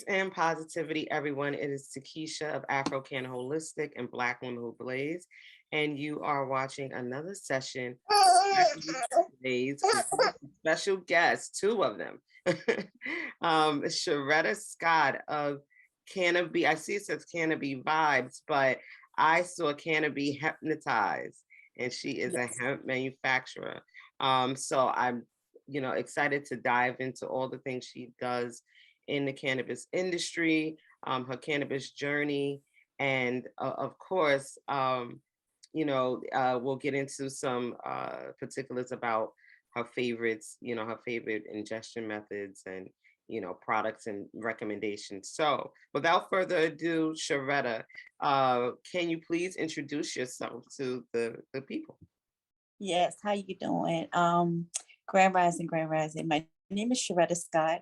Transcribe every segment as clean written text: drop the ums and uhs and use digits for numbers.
and positivity, everyone. It is Takesha of Afro Can Holistic and Black Women Who Blaze, and you are watching another session of Blaze with special guests, two of them. Sharetta Scott of Cannabee. I see it says Cannabee Vibes, but I saw Cannabee Hypnotize, and she is a Yes. hemp manufacturer. So I'm, excited to dive into all the things she does in the cannabis industry, her cannabis journey, and of course, we'll get into some particulars about her favorites, her favorite ingestion methods and products and recommendations. So, without further ado, Sharetta, can you please introduce yourself to the people? Yes. How you doing? Grand Rising, Grand Rising. My name is Sharetta Scott.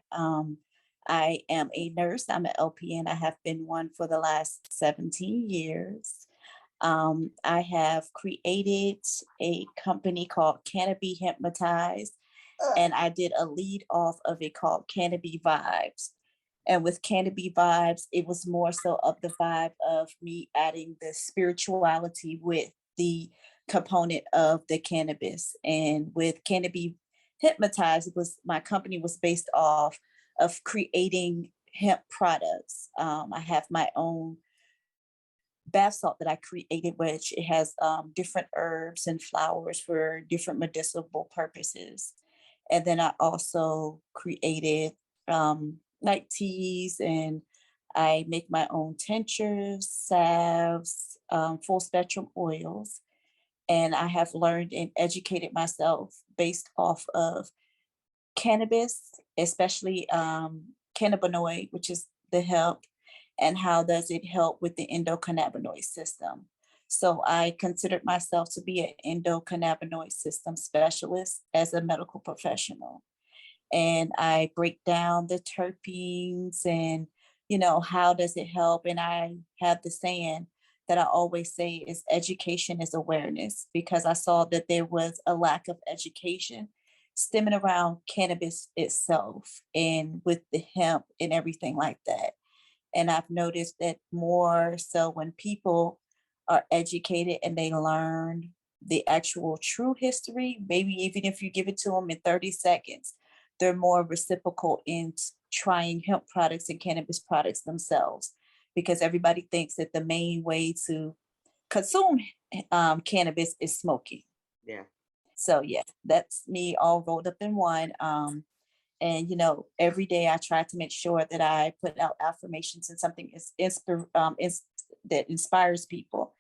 I am a nurse. I'm an LPN. I have been one for the last 17 years. I have created a company called Cannabee Hypnotize, and I did a lead off of it called Cannabee Vibes. And with Cannabee Vibes, it was more so of the vibe of me adding the spirituality with the component of the cannabis. And with Cannabee Hypnotize, it was my company was based off of creating hemp products. I have my own bath salt that I created, which it has different herbs and flowers for different medicinal purposes. And then I also created night teas, and I make my own tinctures, salves, full spectrum oils. And I have learned and educated myself based off of cannabis, especially cannabinoid, which is the hemp, and how does it help with the endocannabinoid system. So I considered myself to be an endocannabinoid system specialist as a medical professional. And I break down the terpenes and, how does it help? And I have the saying that I always say is education is awareness, because I saw that there was a lack of education stemming around cannabis itself and with the hemp and everything like that. And I've noticed that more so when people are educated and they learn the actual true history, maybe even if you give it to them in 30 seconds, they're more reciprocal in trying hemp products and cannabis products themselves. Because everybody thinks that the main way to consume cannabis is smoking. Yeah. So, yeah, that's me all rolled up in one. And every day I try to make sure that I put out affirmations and something that inspires people.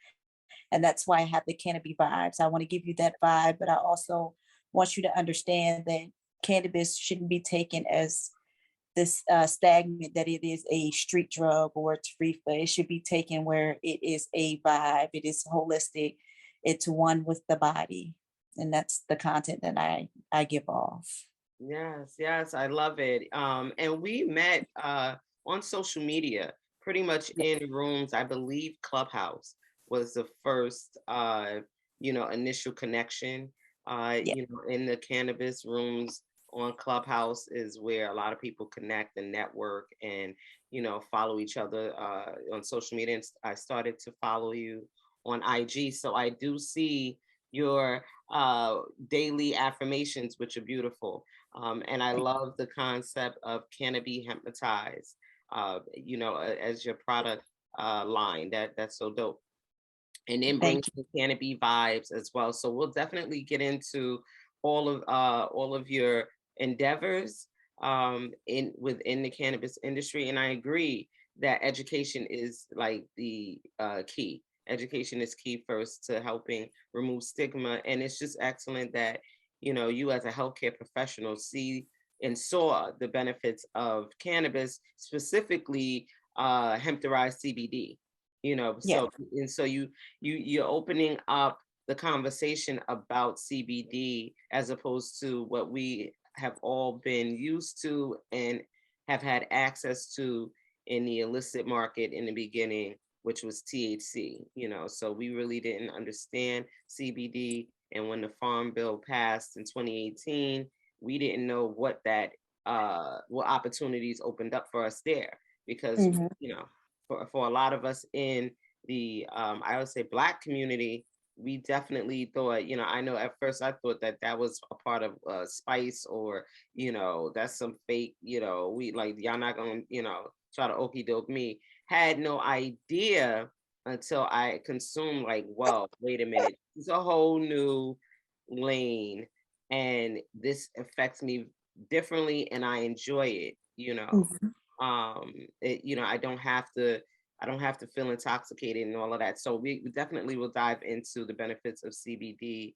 And that's why I have the Canopy Vibes. I want to give you that vibe, but I also want you to understand that cannabis shouldn't be taken as this stagnant, that it is a street drug or a tarifa. It should be taken where it is a vibe, it is holistic, it's one with the body. And that's the content that I give off. Yes, yes, I love it. And we met on social media, pretty much Yeah. in rooms. I believe Clubhouse was the first, initial connection. Yeah. In the cannabis rooms on Clubhouse is where a lot of people connect and network and, follow each other on social media. And I started to follow you on IG, so I do see your daily affirmations, which are beautiful. And I love the concept of Cannabee Hypnotize, as your product line. That's so dope. And then bring Thank you. some Cannabee vibes as well. So we'll definitely get into all of your endeavors in within the cannabis industry. And I agree that education is like the key. Education is key first to helping remove stigma. And it's just excellent that you as a healthcare professional see and saw the benefits of cannabis, specifically hemp derived CBD. Yeah. So you're opening up the conversation about CBD as opposed to what we have all been used to and have had access to in the illicit market in the beginning, which was THC. So we really didn't understand CBD. And when the Farm Bill passed in 2018, we didn't know what opportunities opened up for us there. because, Mhm. for a lot of us in the, I would say, Black community, we definitely thought, I know at first I thought that that was a part of spice, or, that's some fake, we like, y'all not gonna, try to okey doke me. Had no idea until I consumed, like, well, wait a minute, it's a whole new lane, and this affects me differently, and I enjoy it. Mhm. I don't have to feel intoxicated and all of that. So we definitely will dive into the benefits of CBD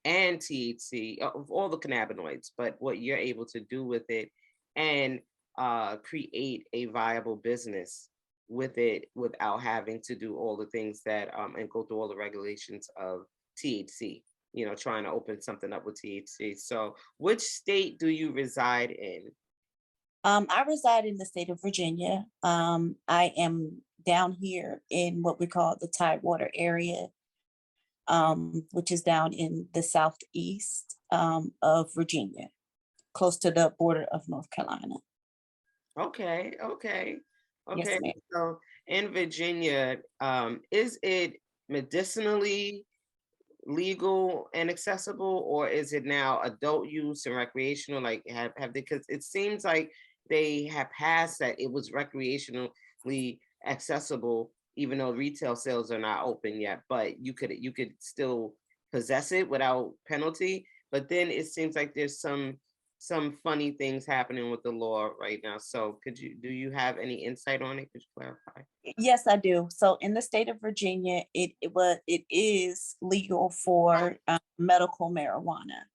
and THC, of all the cannabinoids, but what you're able to do with it, and create a viable business with it without having to do all the things that, and go through all the regulations of THC, trying to open something up with THC. So which state do you reside in? I reside in the state of Virginia. I am down here in what we call the Tidewater area, which is down in the southeast of Virginia, close to the border of North Carolina. Okay, okay, Yes, okay. ma'am. So in Virginia, is it medicinally legal and accessible, or is it now adult use and recreational? Like, have they? Because it seems like they have passed that it was recreationally accessible, even though retail sales are not open yet. But you could still possess it without penalty. But then it seems like there's some funny things happening with the law right now. So do you have any insight on it? Could you clarify? Yes, I do. So in the state of Virginia, it is legal for medical marijuana,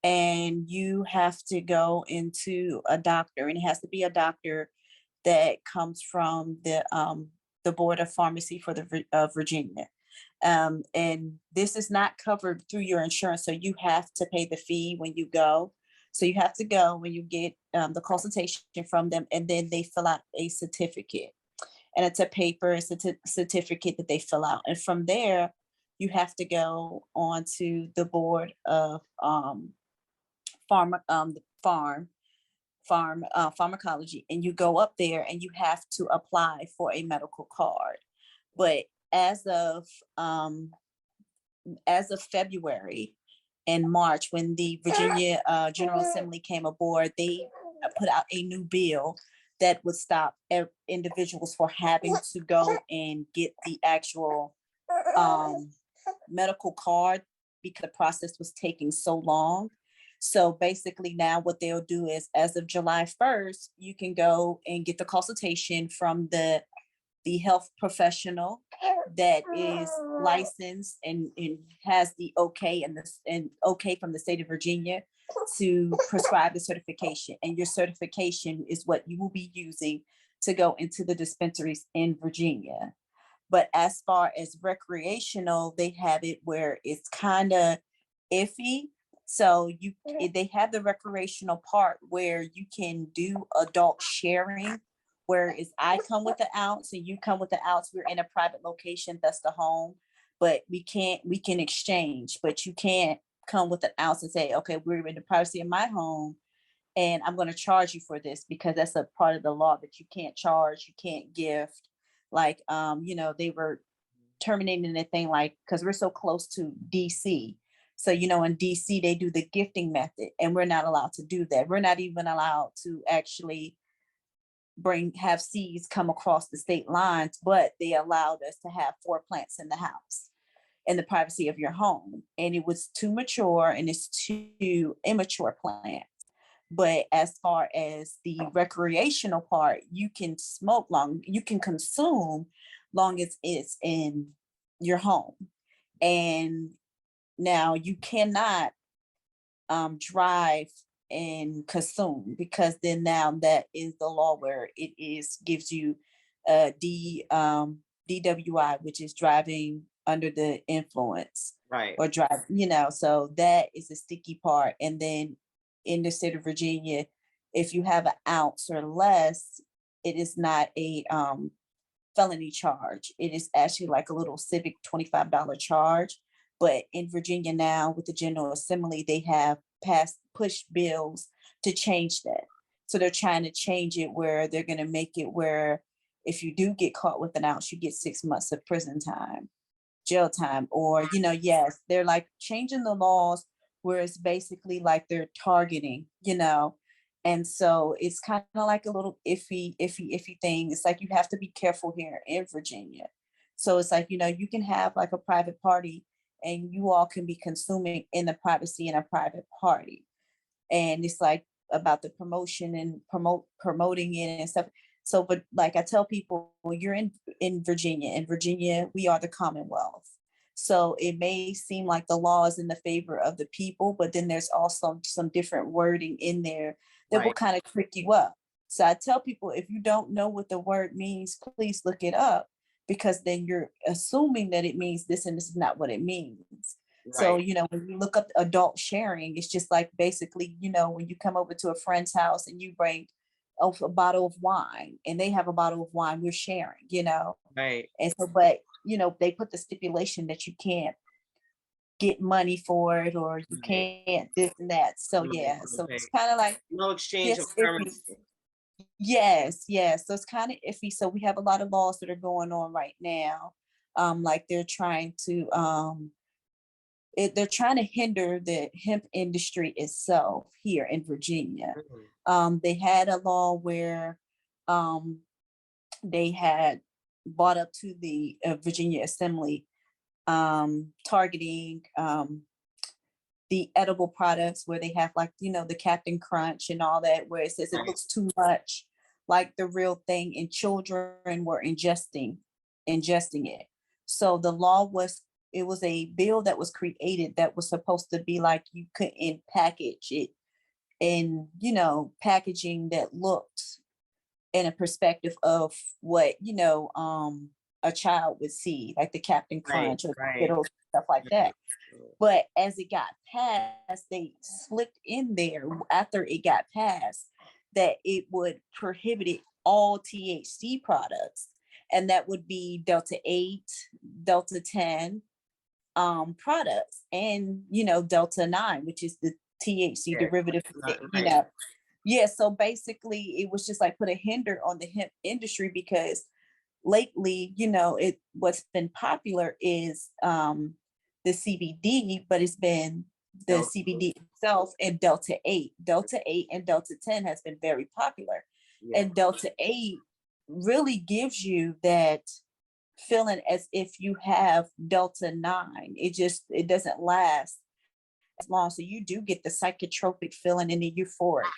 and you have to go into a doctor, and it has to be a doctor that comes from the Board of Pharmacy for Virginia. And this is not covered through your insurance, so you have to pay the fee when you go. So you have to go when you get the consultation from them, and then they fill out a certificate, and it's a paper, it's a certificate that they fill out, and from there you have to go on to the board of the pharmacology, and you go up there and you have to apply for a medical card. But as of um, as of February and March, when the Virginia General Assembly came aboard, they put out a new bill that would stop individuals for having to go and get the actual um, medical card because the process was taking so long. So basically, now what they'll do is, as of July 1st, you can go and get the consultation from the health professional that is licensed and has the okay and okay from the state of Virginia to prescribe the certification. And your certification is what you will be using to go into the dispensaries in Virginia. But as far as recreational, they have it where it's kind of iffy. So they have the recreational part where you can do adult sharing, whereas I come with the ounce and you come with the ounce. We're in a private location, that's the home, but we can exchange, but you can't come with an ounce and say, okay, we're in the privacy of my home and I'm going to charge you for this, because that's a part of the law that you can't charge, you can't gift. Like, they were terminating the thing, like, because we're so close to DC. So, in DC, they do the gifting method, and we're not allowed to do that. We're not even allowed to actually have seeds come across the state lines, but they allowed us to have 4 plants in the house in the privacy of your home. And it was too mature and it's too immature plants. But as far as the recreational part, you can smoke long, you can consume long as it's in your home. And now you cannot drive and consume, because then now that is the law where it is gives you DWI, which is driving under the influence Right. or drive, so that is a sticky part. And then in the state of Virginia, if you have an ounce or less, it is not a felony charge. It is actually like a little civic $25 charge. But in Virginia now, with the General Assembly, they have pushed bills to change that. So they're trying to change it where they're going to make it where if you do get caught with an ounce, you get 6 months of prison time, jail time, or, yes, they're like changing the laws where it's basically like they're targeting, and so it's kind of like a little iffy thing. It's like you have to be careful here in Virginia. So it's like, you can have like a private party and you all can be consuming in the privacy in a private party. And it's like about the promotion and promoting it and stuff. So, but like I tell people, well, you're in Virginia. In Virginia, we are the Commonwealth. So it may seem like the law is in the favor of the people, but then there's also some different wording in there that will Right. kind of trick you up. So I tell people, if you don't know what the word means, please look it up, because then you're assuming that it means this and this is not what it means. So, Right. when you look up adult sharing, it's just like basically, when you come over to a friend's house and you bring a bottle of wine and they have a bottle of wine, we're sharing. Right. And so, but, they put the stipulation that you can't get money for it or you Right. can't this and that. So, Right. yeah. So it's Okay. kind of like, No exchange of yes, iffy. currency. Yes, yes. So it's kind of iffy. So we have a lot of laws that are going on right now. Like they're trying to they're trying to hinder the hemp industry itself here in Virginia. Mhm. They had a law where um, they had brought up to the Virginia Assembly targeting the edible products where they have like, the Captain Crunch and all that, where it says it Right. looks too much like the real thing and children were ingesting it. So the law was, it was a bill that was created that was supposed to be like you couldn't package it in, packaging that looked in a perspective of what, a child would see, like the Captain Right. Crunch or Right. Skittles, stuff like that. Right. But as it got passed, they slipped in there after it got passed that it would prohibit all THC products. And that would be Delta 8, Delta 10 products, and Delta 9, which is the THC Yeah. derivative, Right. Yeah, so basically it was just like put a hinder on the hemp industry because lately, what's been popular is the CBD, but it's been the Delta. CBD itself and Delta 8. Delta 8 and Delta 10 has been very popular. Yeah. And Delta 8 really gives you that feeling as if you have Delta 9. It doesn't last as long. So you do get the psychotropic feeling and the euphoric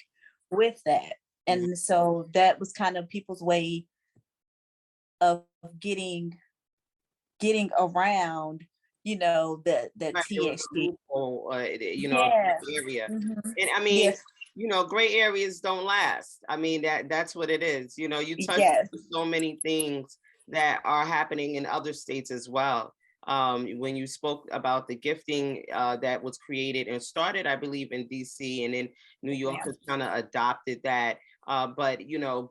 with that. Mhm. And so that was kind of people's way of getting around, the Right. It was a THC. loophole, a Yeah. gray area. Mhm. And I mean, Yes. gray areas don't last. I mean, that's what it is. You touch Yes. on so many things that are happening in other states as well. When you spoke about the gifting that was created and started, I believe, in DC, and then New Yes, York ma'am. has kind of adopted that. But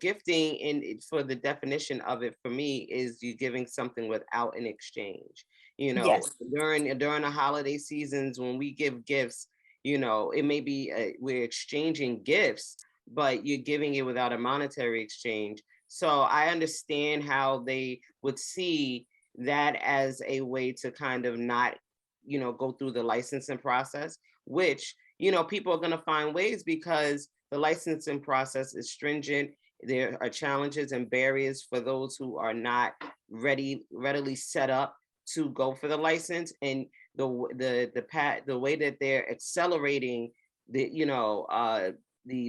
gifting, for the definition of it for me, is you giving something without an exchange. You know, Yes. during the holiday seasons when we give gifts, it may be we're exchanging gifts, but you're giving it without a monetary exchange. So I understand how they would see that as a way to kind of not, go through the licensing process, which, people are going to find ways because the licensing process is stringent. There are challenges and barriers for those who are not readily set up to go for the license, and the way that they're accelerating the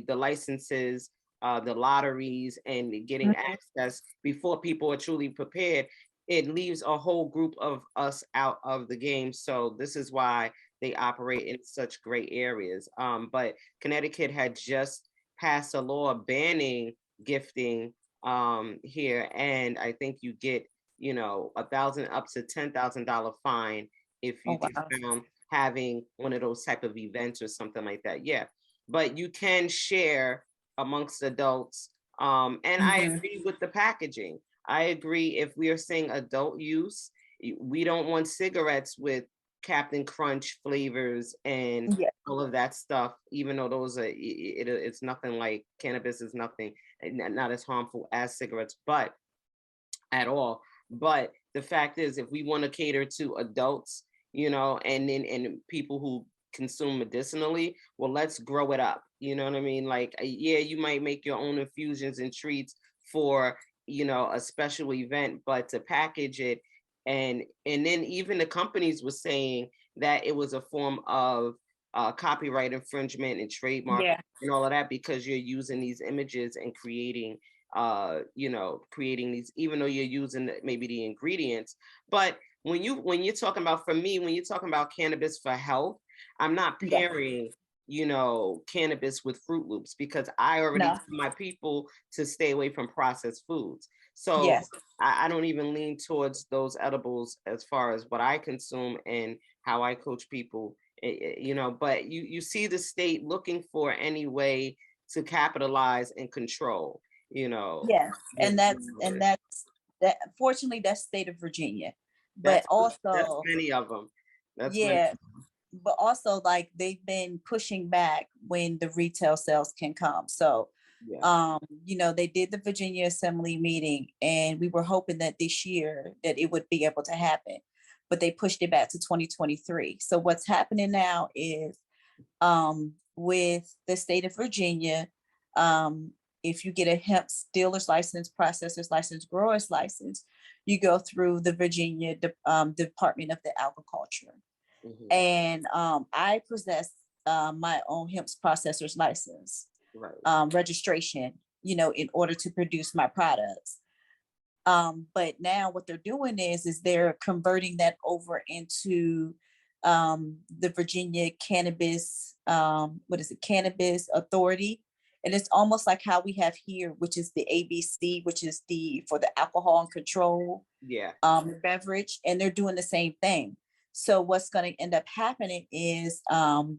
licenses, the lotteries, and getting Mhm. access before people are truly prepared, it leaves a whole group of us out of the game. So this is why they operate in such gray areas. But Connecticut had just passed a law banning gifting here, and I think you get 1,000 up to $10,000 fine if Oh you get wow. found having one of those type of events or something like that. Yeah, but you can share amongst adults. And I Mhm. agree with the packaging. I agree if we are saying adult use, we don't want cigarettes with Captain Crunch flavors and Yeah. all of that stuff, even though those are, it's nothing like cannabis is nothing, not as harmful as cigarettes, but at all. But the fact is, if we want to cater to adults, and people who consume medicinally, well, let's grow it up. You know what I mean? Like, yeah, you might make your own infusions and treats for, a special event, but to package it, and then even the companies were saying that it was a form of copyright infringement and trademark Yeah. and all of that, because you're using these images and creating these, even though you're using maybe the ingredients. But when you're talking about, for me, when you're talking about cannabis for health, I'm not Yeah. pairing cannabis with Fruit Loops, because I already No. tell my people to stay away from processed foods. So Yes. I don't even lean towards those edibles as far as what I consume and how I coach people. But you see the state looking for any way to capitalize and control. you know, Yes. the, And that's that. Fortunately, that's state of Virginia, but that's also, many of them. That's many. yeah, but also like they've been pushing back when the retail sales can come. So, Yeah. they did the Virginia Assembly meeting, and we were hoping that this year that it would be able to happen, but they pushed it back to 2023. So what's happening now is, with the state of Virginia, if you get a hemp dealer's license, processor's license, grower's license, you go through the Virginia Department of the Agriculture. Hmm. And I possess my own hemp processor's license Right. registration, in order to produce my products. But now what they're doing is they're converting that over into the Virginia Cannabis, what is it, Cannabis Authority. And it's almost like how we have here, which is the ABC, which is the for the alcohol and control Yeah. beverage, and they're doing the same thing. So what's going to end up happening is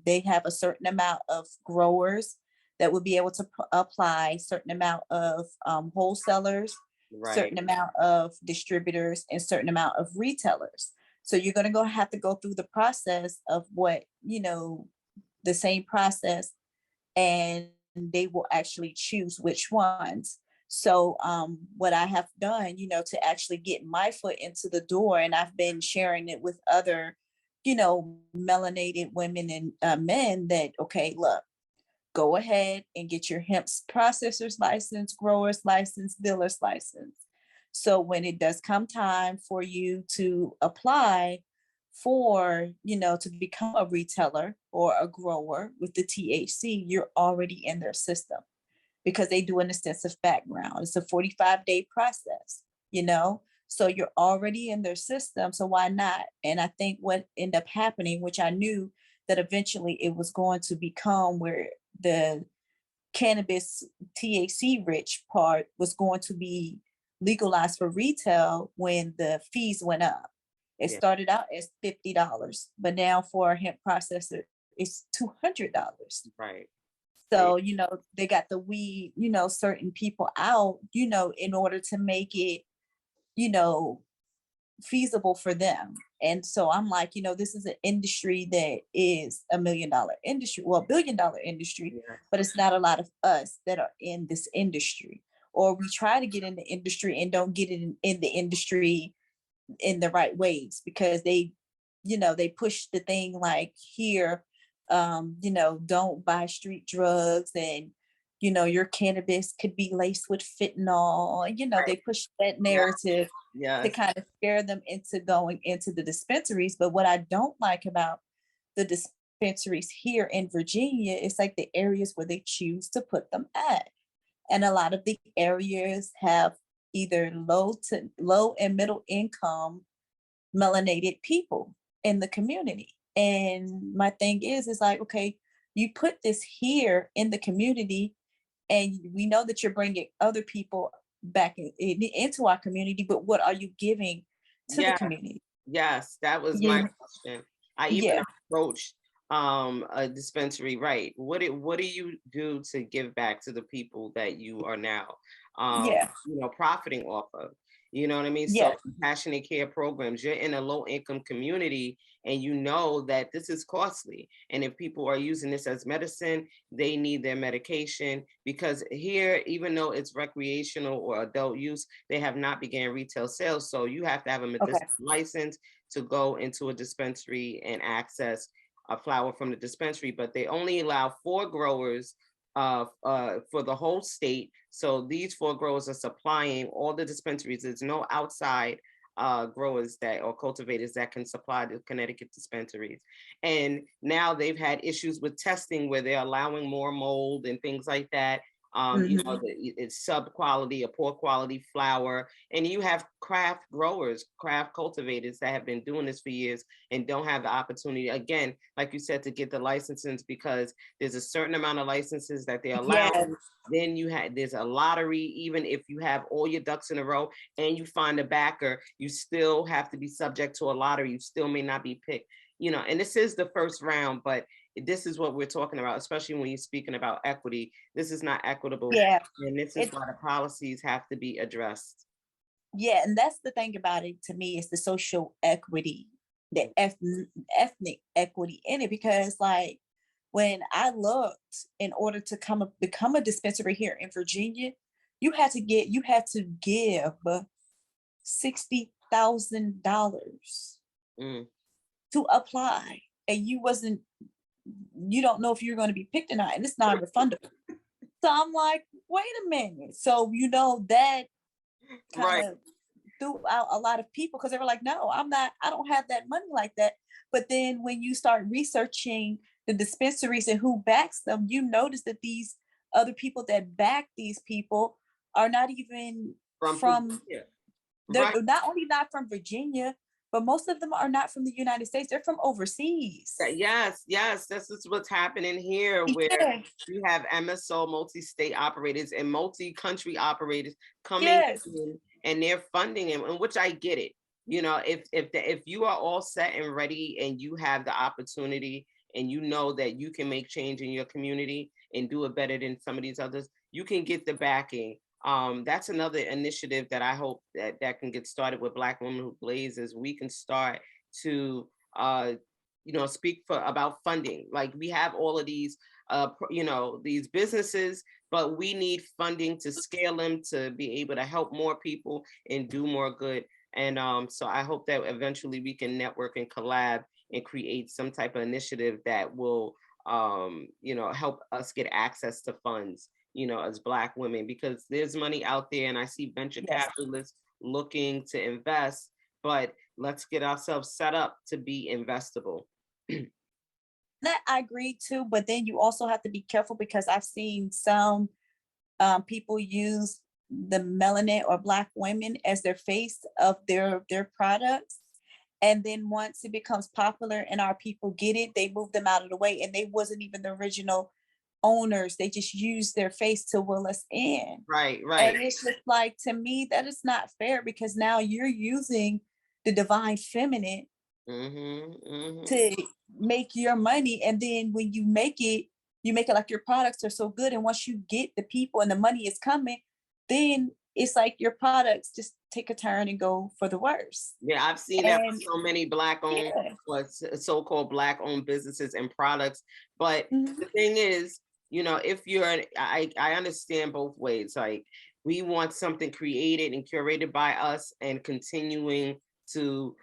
they have a certain amount of growers that will be able to apply, certain amount of wholesalers, Right. certain amount of distributors, and certain amount of retailers. So you're going to have to go through the process of what, the same process, and they will actually choose which ones. So what I have done, to actually get my foot into the door, and I've been sharing it with other, melanated women and men, that, okay, look, go ahead and get your hemp processor's license, grower's license, dealer's license. So when it does come time for you to apply for, to become a retailer or a grower with the THC, you're already in their system, because they do an extensive background. It's a 45-day process, so you're already in their system. So why not? And I think what ended up happening, which I knew that eventually it was going to become where the cannabis THC rich part was going to be legalized for retail when the fees went up. It Yeah. started out as $50, but now for a hemp processor, it's $200. Right. So, they got the weed, certain people out, in order to make it, you know, feasible for them. And so I'm like, this is an industry that is $1 million industry, well, $1 billion industry, Yeah. but it's not a lot of us that are in this industry. Or we try to get in the industry and don't get in the industry in the right ways, because they push the thing like here, don't buy street drugs, and your cannabis could be laced with fentanyl. They Right. push that Yeah. narrative to Yes. kind of scare them into going into the dispensaries. But what I don't like about the dispensaries here in Virginia is like the areas where they choose to put them at. And a lot of the areas have either low and middle income melanated people in the community. And my thing is like, okay, you put this here in the community, and we know that you're bringing other people back into our community, but what are you giving to the Yeah. community? Yes. That was my Yeah, question. I even yeah, approached a dispensary. Right. What do you do to give back to the people that you are now yeah, profiting off of? You know what I mean? So Yes. compassionate care programs, you're in a low income community and you know that this is costly. And if people are using this as medicine, they need their medication, because here, even though it's recreational or adult use, they have not began retail sales. So you have to have a Okay. medicinal license to go into a dispensary and access a flower from the dispensary, but they only allow 4 growers for the whole state. So these 4 growers are supplying all the dispensaries. There's no outside growers that or cultivators that can supply the Connecticut dispensaries. And now they've had issues with testing where they're allowing more mold and things like that. Mhm. It's sub quality or poor quality flour. And you have craft growers, craft cultivators that have been doing this for years and don't have the opportunity, again, like you said, to get the licenses, because there's a certain amount of licenses that they're Yes. allowing. Then there's a lottery. Even if you have all your ducks in a row and you find a backer, you still have to be subject to a lottery. You still may not be picked, and this is the first round, but this is what we're talking about, especially when you're speaking about equity. This is not equitable. Yeah. And this is It why the policies have to be addressed. yeah, and that's the thing about it to me is the social equity, the ethnic equity in it, because like when I looked in order to become a dispensary here in Virginia, you had to give $60,000 Mm, to apply, and you don't know if you're going to be picked or not, and it's non-refundable. So I'm like, wait a minute. So that kind right. of threw out a lot of people because they were like, no, I don't have that money like that. But then when you start researching the dispensaries and who backs them, you notice that these other people that back these people are not even From from, Virginia. they're Right. not only not from Virginia, but most of them are not from the United States. They're from overseas. Yes, yes, this is what's happening here, where Yeah. you have MSO multi-state operators and multi-country operators coming Yes. in, and they're funding them, and which I get it. If you are all set and ready and you have the opportunity and you know that you can make change in your community and do it better than some of these others, you can get the backing. That's another initiative that I hope that can get started with Black Women Who Blaze. Is we can start to speak for about funding. Like, we have all of these these businesses, but we need funding to scale them to be able to help more people and do more good. And so I hope that eventually we can network and collab and create some type of initiative that will help us get access to funds, as Black women, because there's money out there and I see venture Yes. capitalists looking to invest, but let's get ourselves set up to be investable. That I agree too, but then you also have to be careful because I've seen some people use the melanin or Black women as their face of their products, and then once it becomes popular and our people get it, they move them out of the way, and they wasn't even the original owners. They just used their face to will us in, Right, and right. it's just like, to me, that is not fair because now you're using the divine feminine Mm-hmm, mm-hmm. to make your money, and then when you make it like your products are so good, and once you get the people and the money is coming, then it's like your products just take a turn and go for the worse. Yeah, I've seen that And for so many Black owned yeah. or so-called Black owned businesses and products. But Mhm. the thing is, if I understand both ways. Like, we want something created and curated by us and continuing to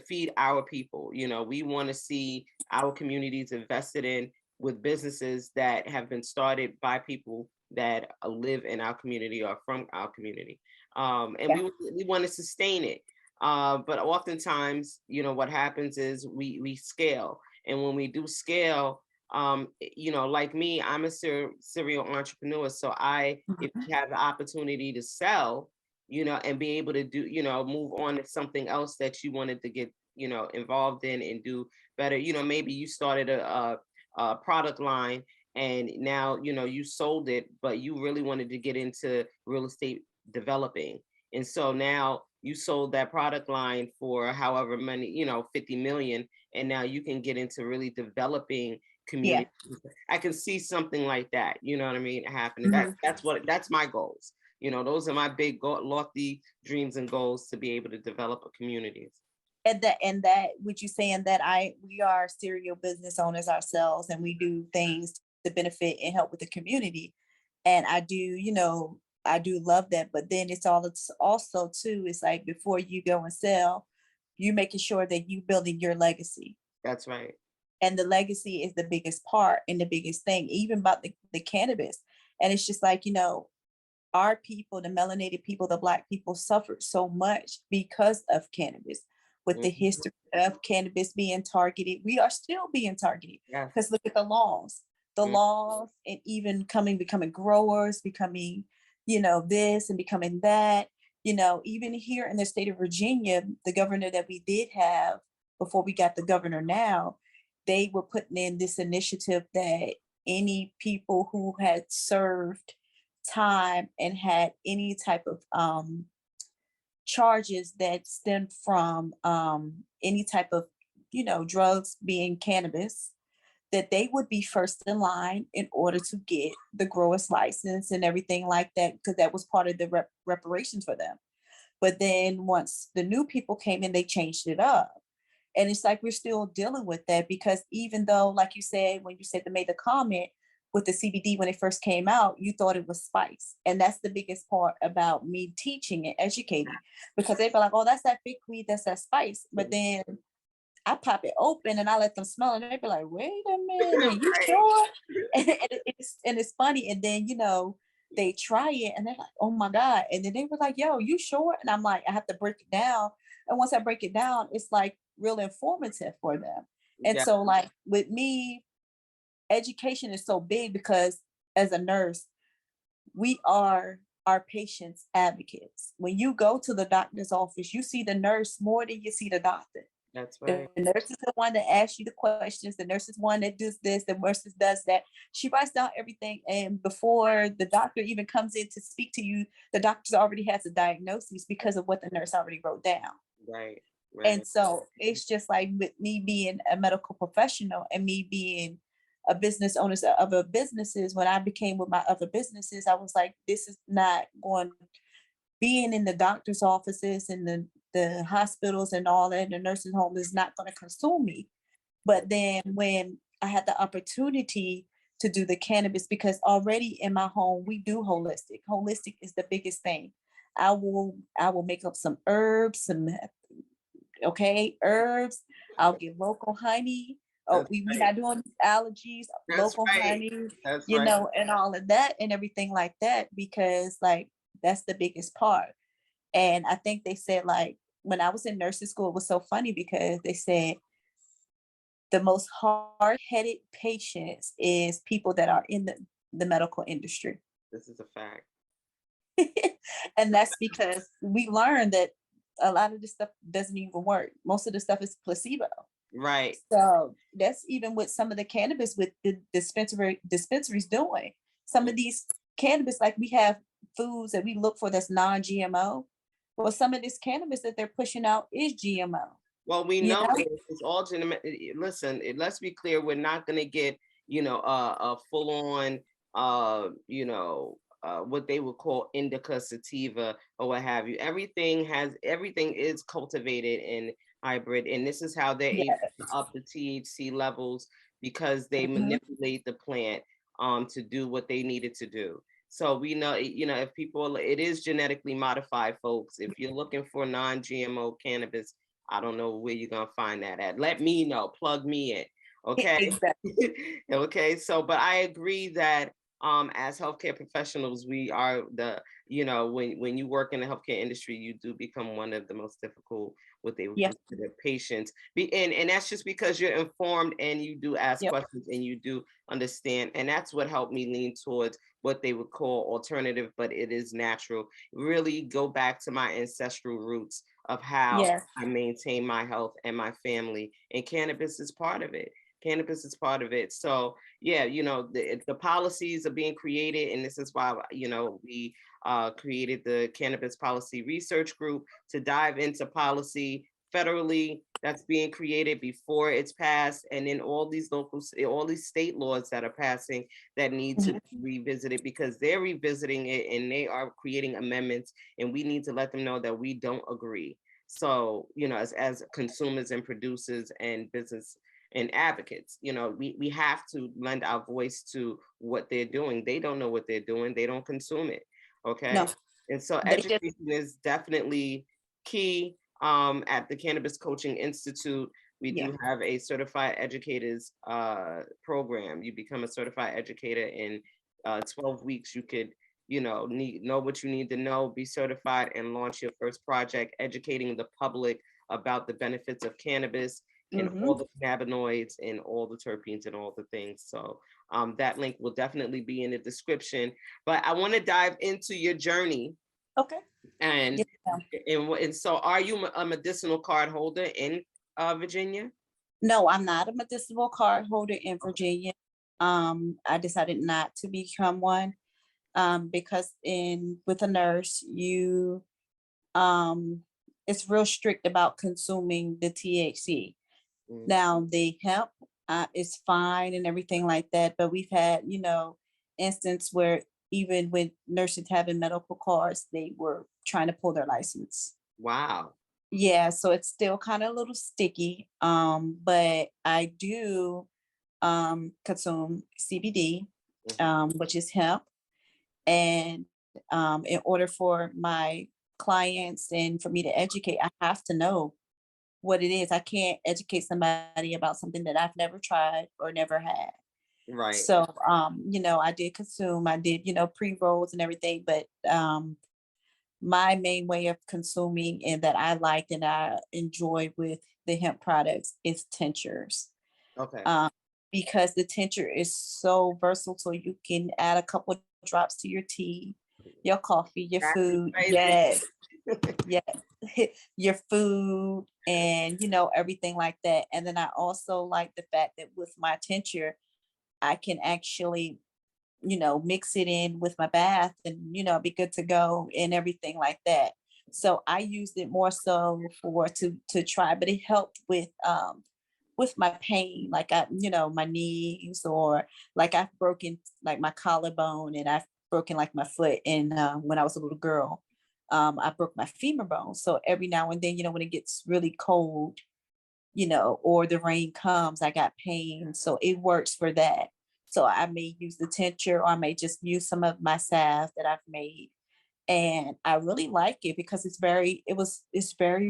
feed our people. We want to see our communities invested in with businesses that have been started by people that live in our community or from our community. And Yeah. we want to sustain it. But oftentimes, what happens is we scale, and when we do scale, like me, I'm a serial entrepreneur. So if Mhm. you have the opportunity to sell, and be able to do, move on to something else that you wanted to get, involved in and do better. Maybe you started a product line and now, you sold it, but you really wanted to get into real estate developing. And so now you sold that product line for however many, 50 million. And now you can get into really developing Yeah. community. I can see something like that, you know what I mean, happening. Mhm. That's my goals. Those are my big lofty dreams and goals, to be able to develop a communities. And that would you saying that we are serial business owners ourselves, and we do things to benefit and help with the community. And I do love that. But then it's also too, it's like before you go and sell, you making sure that you building your legacy. That's right. And the legacy is the biggest part and the biggest thing, even about the cannabis. And it's just like, our people, the melanated people, the Black people suffered so much because of cannabis. With the history of cannabis being targeted, we are still being targeted. Yes. Because look at the laws, and even becoming growers, becoming, this and becoming that. Even here in the state of Virginia, the governor that we did have before we got the governor now, they were putting in this initiative that any people who had served time and had any type of charges that stemmed from any type of drugs, being cannabis, that they would be first in line in order to get the grower's license and everything like that, because that was part of the reparations for them. But then once the new people came in, they changed it up. And it's like we're still dealing with that, because even though, like you said, when you said they made the comment with the CBD when it first came out, you thought it was spice. And that's the biggest part about me teaching and educating, because they be like, oh, that's that big weed, that's that spice. But then I pop it open and I let them smell it, and they be like, wait a minute, you sure? And it's funny. And then, they try it and they're like, oh my God. And then they were like, yo, you sure? And I'm like, I have to break it down. And once I break it down, it's like real informative for them. And so like with me, education is so big, because as a nurse, we are our patients' advocates. When you go to the doctor's office, you see the nurse more than you see the doctor. That's right. The nurse is the one that asks you the questions. The nurse is one that does this. The nurse does that. She writes down everything. And before the doctor even comes in to speak to you, the doctor already has a diagnosis because of what the nurse already wrote down. Right. And so it's just like with me being a medical professional and me being a business owner of other businesses, when I became with my other businesses, I was like, this is not going, being in the doctor's offices and the hospitals and all that, the nursing home is not going to consume me. But then when I had the opportunity to do the cannabis, because already in my home, we do holistic. Holistic is the biggest thing. I will make up some herbs, herbs. I'll get local honey. We're not doing allergies, local honey, and all of that and everything like that, because like that's the biggest part. And I think they said, like, when I was in nursing school, it was so funny because they said the most hard-headed patients is people that are in the medical industry. This is a fact. And that's because we learned that a lot of this stuff doesn't even work. Most of the stuff is placebo. Right. So that's even with some of the cannabis with the dispensaries doing. Some of these cannabis, like we have foods that we look for that's non-GMO. Well, some of this cannabis that they're pushing out is GMO. Well, we know it's all genetic. Listen, let's be clear. We're not going to get, a full-on, what they would call indica sativa or what have you. Everything is cultivated in hybrid, and this is how they're able to up the THC levels, because they manipulate the plant to do what they needed to do. So we know, if people, it is genetically modified, folks. If you're looking for non-GMO cannabis, I don't know where you're gonna find that at. Let me know, plug me in. Okay. Exactly. Okay. So, but I agree that as healthcare professionals, we are when you work in the healthcare industry, you do become one of the most difficult, what they would consider patients. And that's just because you're informed and you do ask questions and you do understand. And that's what helped me lean towards what they would call alternative, but it is natural. Really go back to my ancestral roots of how I maintain my health and my family. And cannabis is part of it. Cannabis is part of it. So the policies are being created, and this is why we created the Cannabis Policy Research Group to dive into policy federally, that's being created before it's passed, and then all these all these state laws that are passing that need to Mhm. be revisited, because they're revisiting it and they are creating amendments, and we need to let them know that we don't agree. So, as consumers and producers and business and advocates, we have to lend our voice to what they're doing. They don't know what they're doing. They don't consume it. No, Okay. And so they just education is definitely key. At the Cannabis Coaching Institute, we yeah. do have a certified educators program. You become a certified educator in 12 weeks. You could, know what you need to know, be certified, and launch your first project, educating the public about the benefits of cannabis and Hmm. all the cannabinoids and all the terpenes and all the things. So that link will definitely be in the description. But I want to dive into your journey. Okay. And Yeah. and so, are you a medicinal card holder in Virginia? No, I'm not a medicinal card holder in Virginia. I decided not to become one because in with a nurse, you um, it's real strict about consuming the THC. Mm. Now the hemp is fine and everything like that, but we've had instance where even with nurses having medical cards, they were trying to pull their license. Wow. Yeah, so it's still kind of a little sticky. But I do consume CBD, Mhm. which is hemp. And in order for my clients and for me to educate, I have to know what it is. I can't educate somebody about something that I've never tried or never had. Right. So I did consume, I did, pre-rolls and everything, but my main way of consuming and that I liked and I enjoy with the hemp products is tinctures. Okay. Um, because the tincture is so versatile. So you can add a couple of drops to your tea, your coffee, your That's food. crazy. Yes, yes. Your food and everything like that. And then I also like the fact that with my tincture, I can actually mix it in with my bath and, be good to go and everything like that. So I used it more so for to try, but it helped with my pain, like my knees or like I've broken like my collarbone and I've broken like my foot and when I was a little girl. I broke my femur bone. So every now and then, when it gets really cold, or the rain comes, I got pain. So it works for that. So I may use the tincture or I may just use some of my salve that I've made. And I really like it because it's very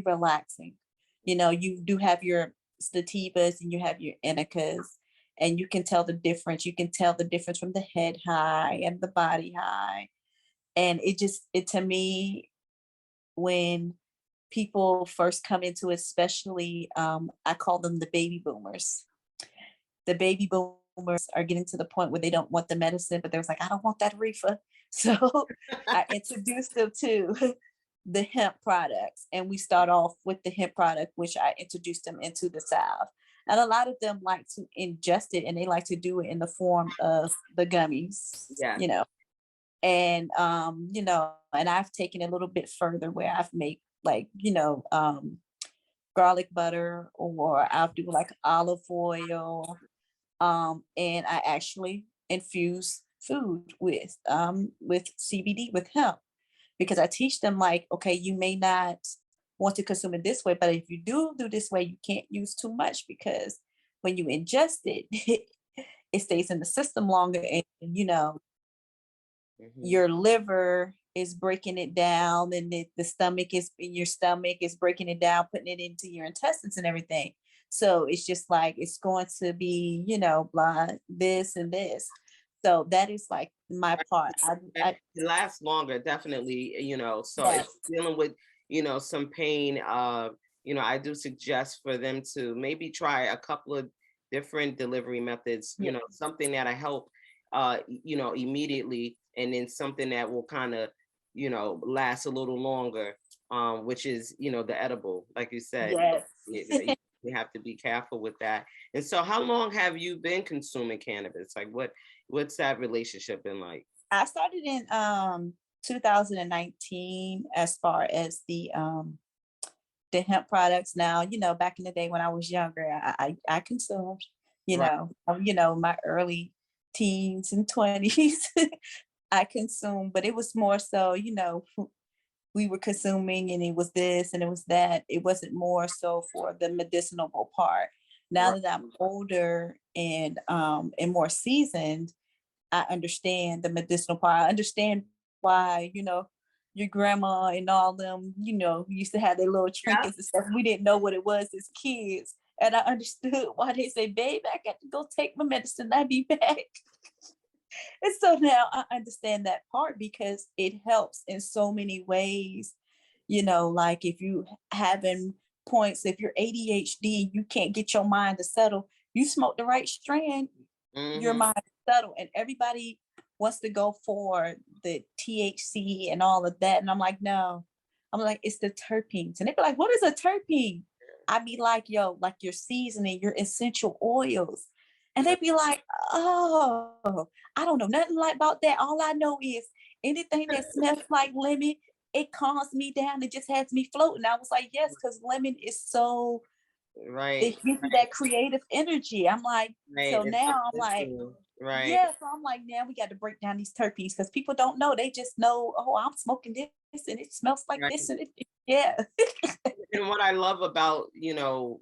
relaxing. You do have your sativas and you have your indicas and you can tell the difference. You can tell the difference from the head high and the body high. And it to me, when people first come into it, especially I call them the baby boomers. The baby boomers are getting to the point where they don't want the medicine, but there's like, I don't want that reefer. So I introduced them to the hemp products. And we start off with the hemp product, which I introduced them into the salve. And a lot of them like to ingest it and they like to do it in the form of the gummies, Yeah. and and I've taken it a little bit further where I've made like garlic butter or I'll do like olive oil, and I actually infuse food with CBD with hemp because I teach them like, okay, you may not want to consume it this way, but if you do this way, you can't use too much because when you ingest it, it stays in the system longer, and Mhm. your liver is breaking it down and the stomach is in your stomach is breaking it down, putting it into your intestines and everything. So it's just like it's going to be, blah, this and this. So that is like my part. It lasts longer, definitely. So if Yes. dealing with, some pain, I do suggest for them to maybe try a couple of different delivery methods, Yeah. something that'll help, immediately, and then something that will kind of, last a little longer, which is, the edible, like you said. Yes. You have to be careful with that. And so, how long have you been consuming cannabis? Like, what's that relationship been like? I started in 2019 as far as the the hemp products now. Back in the day when I was younger, I consumed, Right. my early teens and 20s. I consumed, but it was more so, we were consuming and it was this and it was that. It wasn't more so for the medicinal part. Now Right. that I'm older and more seasoned, I understand the medicinal part. I understand why, your grandma and all them, used to have their little Yeah. trinkets and stuff. We didn't know what it was as kids. And I understood why they say, babe, I got to go take my medicine. I'll be back. And so now I understand that part because it helps in so many ways. Like if you having points, if you're ADHD, you can't get your mind to settle, you smoke the right strand, your Mm-hmm. mind settle. And everybody wants to go for the THC and all of that. And I'm like, no. I'm like, it's the terpenes. And they be like, what is a terpene? I be like, yo, like your seasoning, your essential oils. And they be like, oh, I don't know nothing like about that. All I know is anything that smells like lemon, it calms me down. It just has me floating. I was like, yes, because lemon is so, Right. it gives you that creative energy. I'm like, Right. so It's now I'm like, medicinal. Right. yeah, so I'm like, now we got to break down these terpenes because people don't know. They just know, oh, I'm smoking this and it smells like Right. this. Yeah. And what I love about,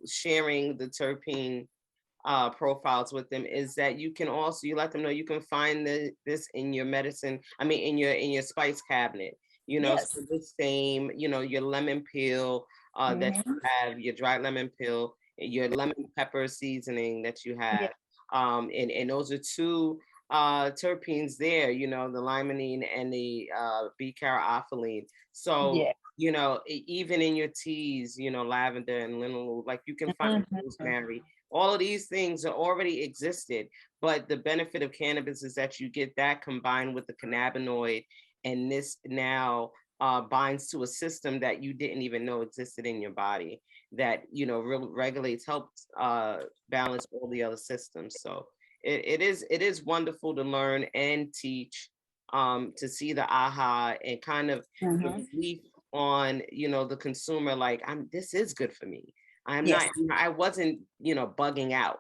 sharing the terpene profiles with them is that you let them know you can find this in your medicine. I mean, in your spice cabinet. So Yes. the same. Your lemon peel that you Mhm. have, your dried lemon peel, your lemon pepper seasoning that you Yeah. have, and those are two terpenes there. The limonene and the B-caryophyllene. So Yeah. even in your teas, lavender and linalool, like you can find Mhm. rosemary. All of these things are already existed, but the benefit of cannabis is that you get that combined with the cannabinoid, and this now binds to a system that you didn't even know existed in your body that regulates, helps balance all the other systems. So it is wonderful to learn and teach, to see the aha and kind of the Mhm. relief on the consumer, like this is good for me. I'm Yes. not, I wasn't, bugging out,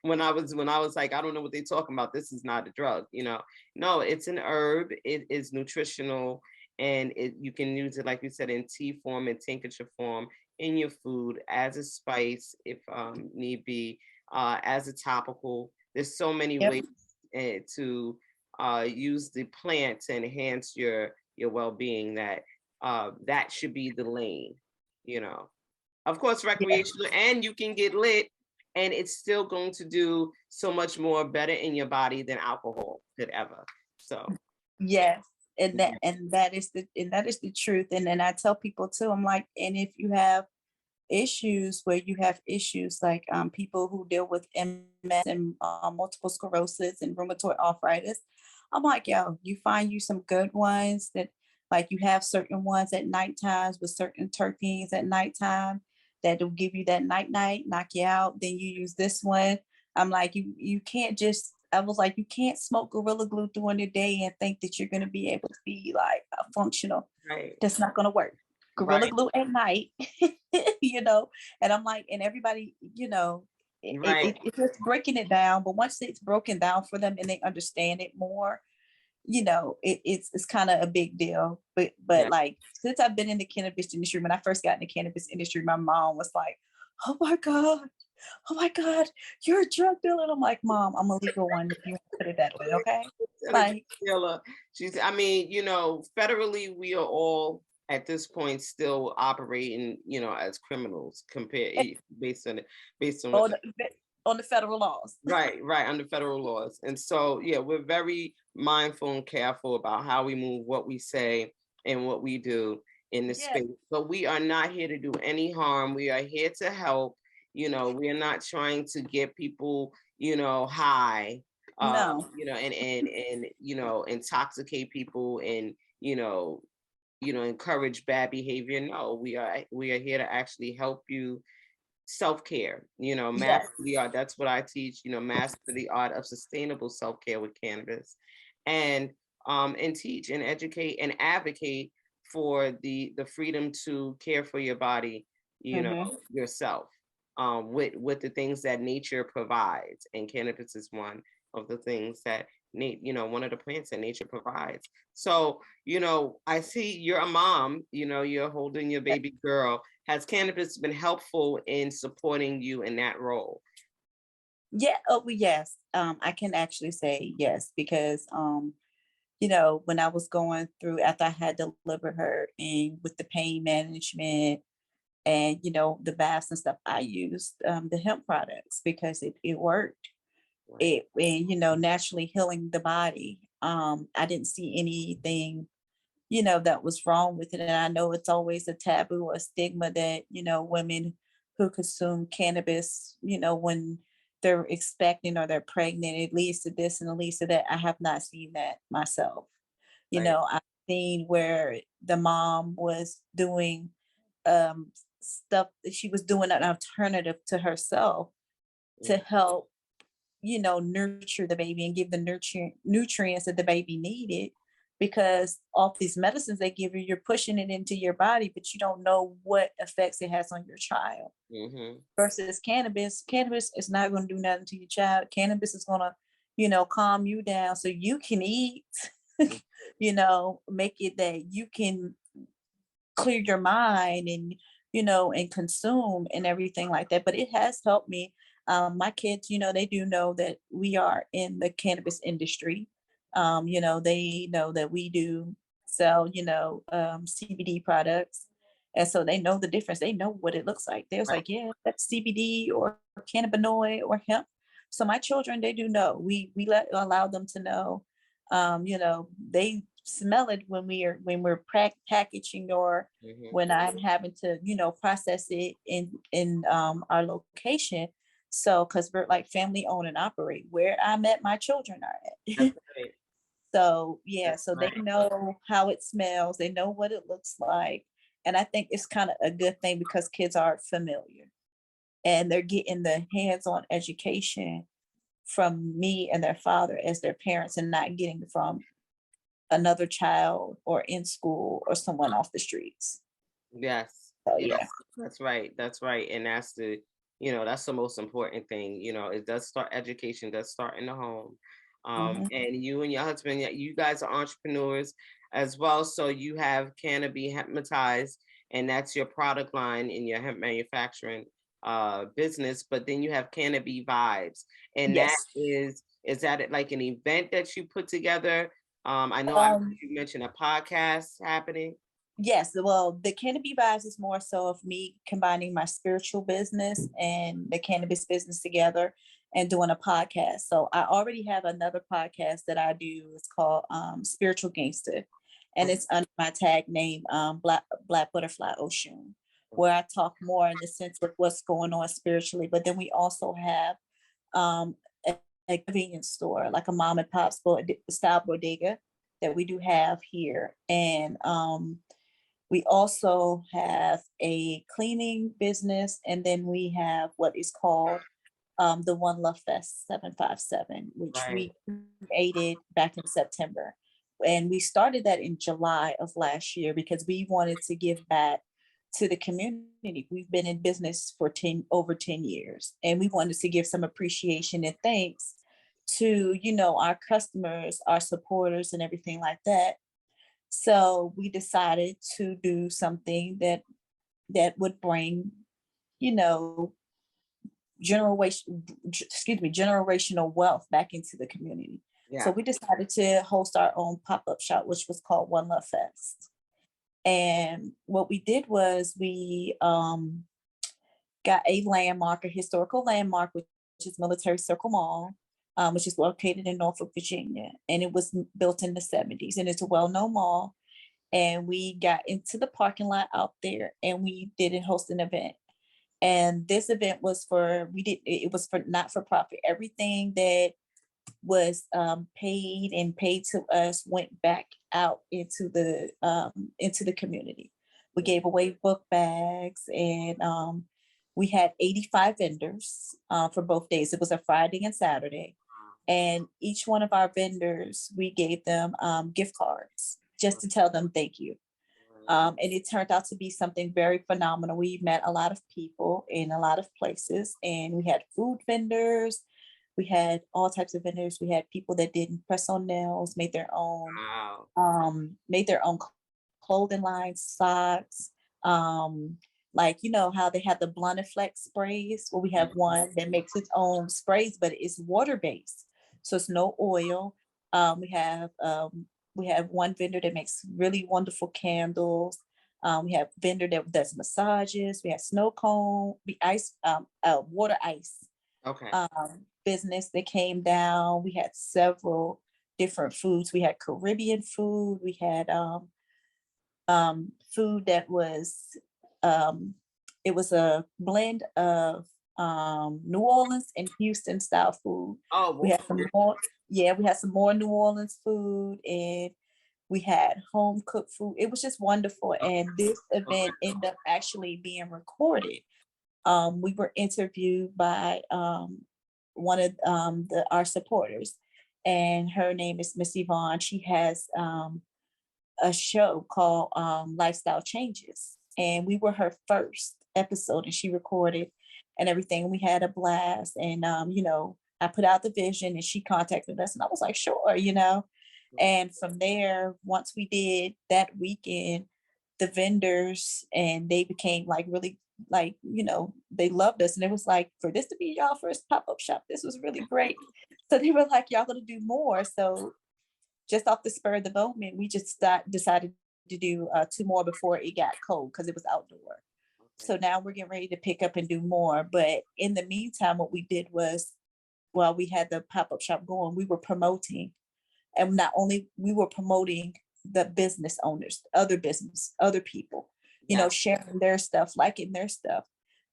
when I was like, I don't know what they're talking about. This is not a drug. No, it's an herb. It is nutritional, and you can use it, like you said, in tea form and tincture form, in your food, as a spice, if need be, as a topical. There's so many Yep. ways to use the plant to enhance your well-being, that should be the lane, you know. Of course, Yeah. recreational, and you can get lit, and it's still going to do so much more better in your body than alcohol could ever. So, Yes. And that yeah. and that is the truth. And then I tell people too, I'm like, and if you have issues where you have issues like people who deal with MS and multiple sclerosis and rheumatoid arthritis, I'm like, yo, you find you some good ones that like you have certain ones at night times with certain terpenes at nighttime that'll give you that night, knock you out. Then you use this one. I'm like, you can't just, I was like, you can't smoke Gorilla Glue during the day and think that you're going to be able to be like functional. Right, That's not going to work. Gorilla right, Glue at night, you know, and I'm like, and everybody, right, it's just breaking it down. But once it's broken down for them and they understand it more, it's kind of a big deal. But yeah. like since I've been in the cannabis industry, when I first got in the cannabis industry, my mom was like, "Oh my god, oh my god, you're a drug dealer." And I'm like, "Mom, I'm a legal one. If you want to put it that way, okay?" And a drug Like, dealer. I mean, federally, we are all at this point still operating, as criminals compared, based on what on on the federal laws. right, right, under federal laws. And so, yeah, we're very mindful and careful about how we move, what we say, and what we do in this Yeah, space. But we are not here to do any harm. We are here to help. We are not trying to get people, high, no, and intoxicate people, and encourage bad behavior. No, we are here to actually help you self-care, yes, master the art. That's what I teach, master the art of sustainable self-care with cannabis, and teach and educate and advocate for the freedom to care for your body, you know, Mm-hmm. yourself, with the things that nature provides, and cannabis is one of the things that one of the plants that nature provides. So, I see you're a mom, you're holding your baby girl. Has cannabis been helpful in supporting you in that role? Yeah. Oh, well, yes. I can actually say yes because when I was going through after I had delivered her and with the pain management and the baths and stuff, I used the hemp products because it worked. Right. It and naturally healing the body. I didn't see anything that was wrong with it. And I know it's always a taboo or stigma that, women who consume cannabis, when they're expecting or they're pregnant, it leads to this and it leads to that. I have not seen that myself. Right. I've seen where the mom was doing um stuff that she was doing an alternative to herself to Yeah. help nurture the baby and give the nutrients that the baby needed. Because all these medicines they give you, you're pushing it into your body, but you don't know what effects it has on your child. Hmm. Versus cannabis is not going to do nothing to your child. Cannabis is going to, calm you down so you can eat, make it that you can clear your mind and and consume and everything like that. But it has helped me. My kids, they do know that we are in the cannabis industry. They know that we do sell CBD products, and so they know the difference. They know what it looks like. They're Right. like, yeah, that's CBD or cannabinoid or hemp. So my children, they do know. We allow them to know. They smell it when we're packaging or Hmm. when I'm having to process it in our location. So because we're like family own and operate, where I met my children are That's at. right. So yeah, That's so they right. know how it smells, they know what it looks like, and I think it's kind of a good thing because kids are familiar and they're getting the hands-on education from me and their father as their parents and not getting from another child or in school or someone off the streets. Yes. So Yes. yeah. That's right. That's right. And that's the most important thing. It does start, education does start in the home. Mhm. And you and your husband, yeah, you guys are entrepreneurs as well. So you have Cannabee Hempmatized, and that's your product line in your hemp manufacturing business. But then you have Cannabee Vibes, and that Yes. is that like an event that you put together? I know I heard Um, you mentioned a podcast happening. yes. Well, the Cannabis Vibes is more so of me combining my spiritual business and the cannabis business together and doing a podcast. So I already have another podcast that I do. It's called Spiritual Gangster. And it's under my tag name, Black Butterfly Ocean, where I talk more in the sense of what's going on spiritually. But then we also have um, a convenience store, like a mom and pop style bodega that we do have here. And we also have a cleaning business, and then we have what is called the One Love Fest 757, which Right. we created back in September. And we started that in July of last year because we wanted to give back to the community. We've been in business for over 10 years, and we wanted to give some appreciation and thanks to, our customers, our supporters, and everything like that. So we decided to do something that would bring, you know, generational wealth back into the community. So Yeah. we decided to host our own pop-up shop, which was called One Love Fest. And what we did was we got a landmark, a historical landmark, which is Military Circle Mall, which is located in Norfolk, Virginia. And it was built in the 70s, and it's a well-known mall. And we got into the parking lot out there and we did host an event. And this event was it was for not for profit. Everything that was paid to us went back out into the community. We Mm. gave away book bags, and we had 85 vendors for both days. It was a Friday and Saturday, and each one of our vendors we gave them gift cards just to tell them thank you. And it turned out to be something very phenomenal. We met a lot of people in a lot of places, and we had food vendors. We had all types of vendors. We had people that did press on nails, Wow. made their own clothing lines, socks. Like you know how they have the Blunt Flex sprays. Well, we have one that makes its own sprays, but it's water based, so it's no oil. Um, we have um, we have one vendor that makes really wonderful candles. We have vendor that does massages. We have snow cone, water ice Okay. business that came down. We had several different foods. We had Caribbean food. We had food that was um, it was a blend of New Orleans and Houston style food. Oh, We well, had some more, yeah, we had some more New Orleans food, and we had home cooked food. It was just wonderful. And this event ended up actually being recorded. We were interviewed by one of our supporters, and her name is Miss Yvonne. She has a show called Lifestyle Changes, and we were her first episode, and she recorded and everything. We had a blast, and you know, I put out the vision, and she contacted us, and I was like, sure, you know. And from there, once we did that weekend, the vendors and they became like really like you know they loved us, and it was like for this to be y'all first pop-up shop, this was really great. So they were like, y'all gonna do more. So just off the spur of the moment, we just decided to do two more before it got cold because it was outdoor. okay. So now we're getting ready to pick up and do more. But in the meantime, what we did was while we had the pop-up shop going, we were promoting. And not only we were promoting the business owners, other people, you Yeah, know, sharing their stuff, liking their stuff.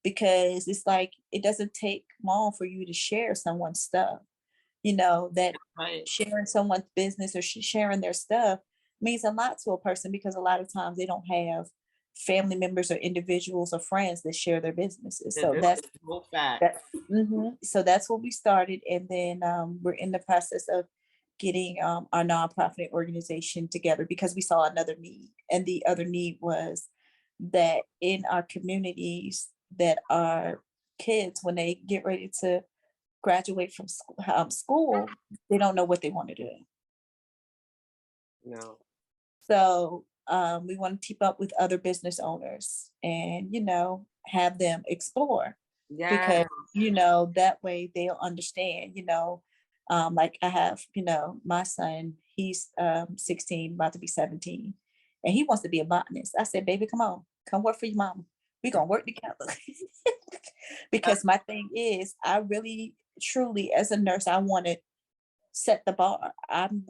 Because it's like it doesn't take long for you to share someone's stuff, you know, that right. sharing someone's business or sharing their stuff means a lot to a person because a lot of times they don't have family members or individuals or friends that share their businesses. So This that's is a whole fact. that. So that's what we started, and then we're in the process of getting our nonprofit organization together because we saw another need, and the other need was that in our communities that our kids, when they get ready to graduate from school, they don't know what they want to do. No. So we want to keep up with other business owners and, you know, have them explore Yeah. because, you know, that way they'll understand, you know, like I have, you know, my son, he's 16, about to be 17, and he wants to be a botanist. I said, baby, come on, come work for your mama. We're going to work together. That's Because my thing is, I really, truly, as a nurse, I want to set the bar. I'm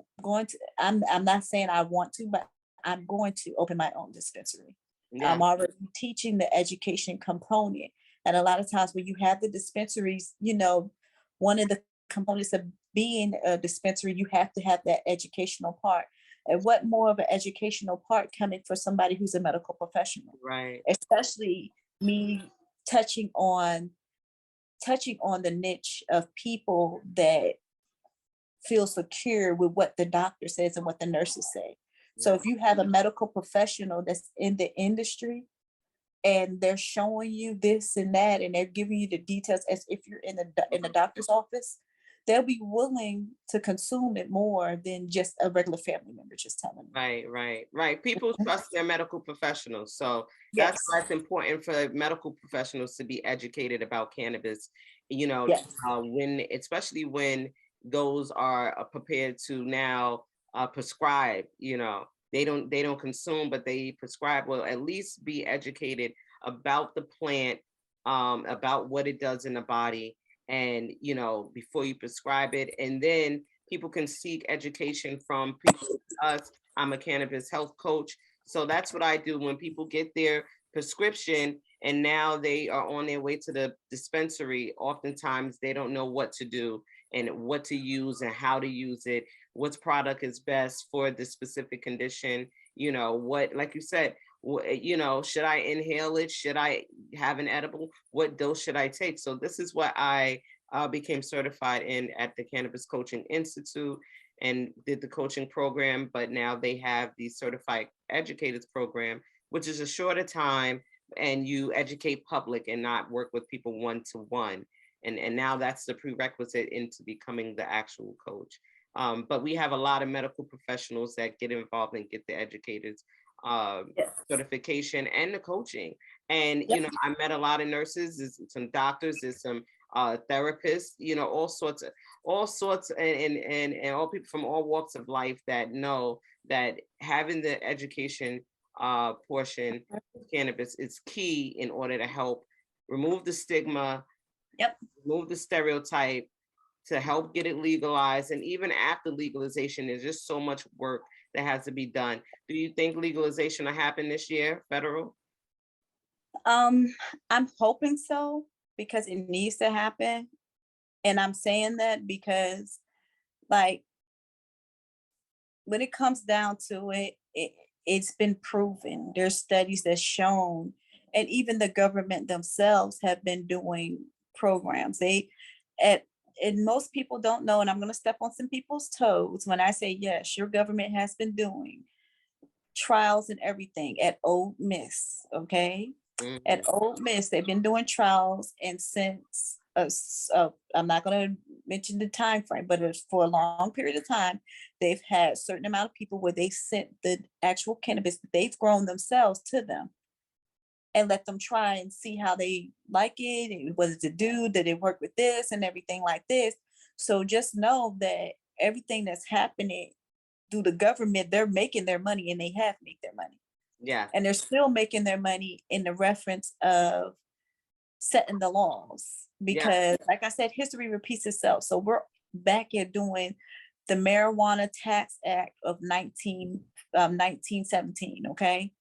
not saying I want to, but I'm going to open my own dispensary. yeah. I'm already teaching the education component. And a lot of times when you have the dispensaries, you know, one of the components of being a dispensary, you have to have that educational part. And what more of an educational part coming for somebody who's a medical professional, Right. especially me touching on the niche of people that feel secure with what the doctor says and what the nurses say. So Yeah. if you have a medical professional that's in the industry and they're showing you this and that and they're giving you the details as if you're in the doctor's office, they'll be willing to consume it more than just a regular family member just telling them. Right, right, right. People trust their medical professionals. So that's Yes, why it's important for medical professionals to be educated about cannabis, you know, yes, when, especially when those are prepared to now prescribe, you know, they don't consume, but they prescribe, well, at least be educated about the plant, about what it does in the body, and, you know, before you prescribe it. And then people can seek education from people like us. I'm a cannabis health coach. So that's what I do when people get their prescription and now they are on their way to the dispensary. Oftentimes they don't know what to do and what to use and how to use it, what product is best for this specific condition. You know, what, like you said, you know, should I inhale it? Should I have an edible? What dose should I take? So this is what I became certified in at the Cannabis Coaching Institute and did the coaching program, but now they have the certified educators program. which is a shorter time, and you educate public and not work with people one to one. And now that's the prerequisite into becoming the actual coach. But we have a lot of medical professionals that get involved and get the educators Yes. certification and the coaching. And Yep. I met a lot of nurses, there's some doctors, there's some therapists, all sorts, and all people from all walks of life that know that having the education portion of cannabis is key in order to help remove the stigma, Yep. remove the stereotype, to help get it legalized. And even after legalization, there's just so much work that has to be done. Do you think legalization will happen this year, federal? Um, I'm hoping so because it needs to happen. And I'm saying that because, like, when it comes down to it's been proven. There's studies that shown, and even the government themselves have been doing programs. At and most people don't know, and I'm going to step on some people's toes when I say yes, your government has been doing trials and everything at Old Miss, okay? Mhm. At Old Miss, they've been doing trials, and since I'm not going to mention the time frame, but it's for a long period of time. They've had a certain amount of people where they sent the actual cannabis that they've grown themselves to them and let them try and see how they like it. And what does it do? Did it work with this and everything like this? So just know that everything that's happening through the government, they're making their money and they have made their money. Yeah, And they're still making their money in the reference of setting the laws. yeah, Because like I said, history repeats itself. So we're back at doing the Marijuana Tax Act of 1917, okay?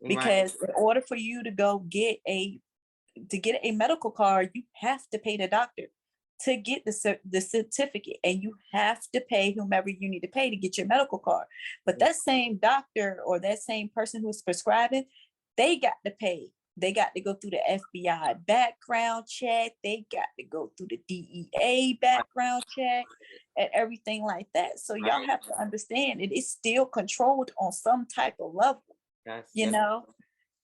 right, Because in order for you to go get a medical card, you have to pay the doctor to get the certificate, and you have to pay whomever you need to pay to get your medical card. But that same doctor or that same person who's prescribing, they got to pay. They got to go through the FBI background check. They got to go through the DEA background check and everything like that. So y'all right. have to understand it is still controlled on some type of level, Yes, you yes, know?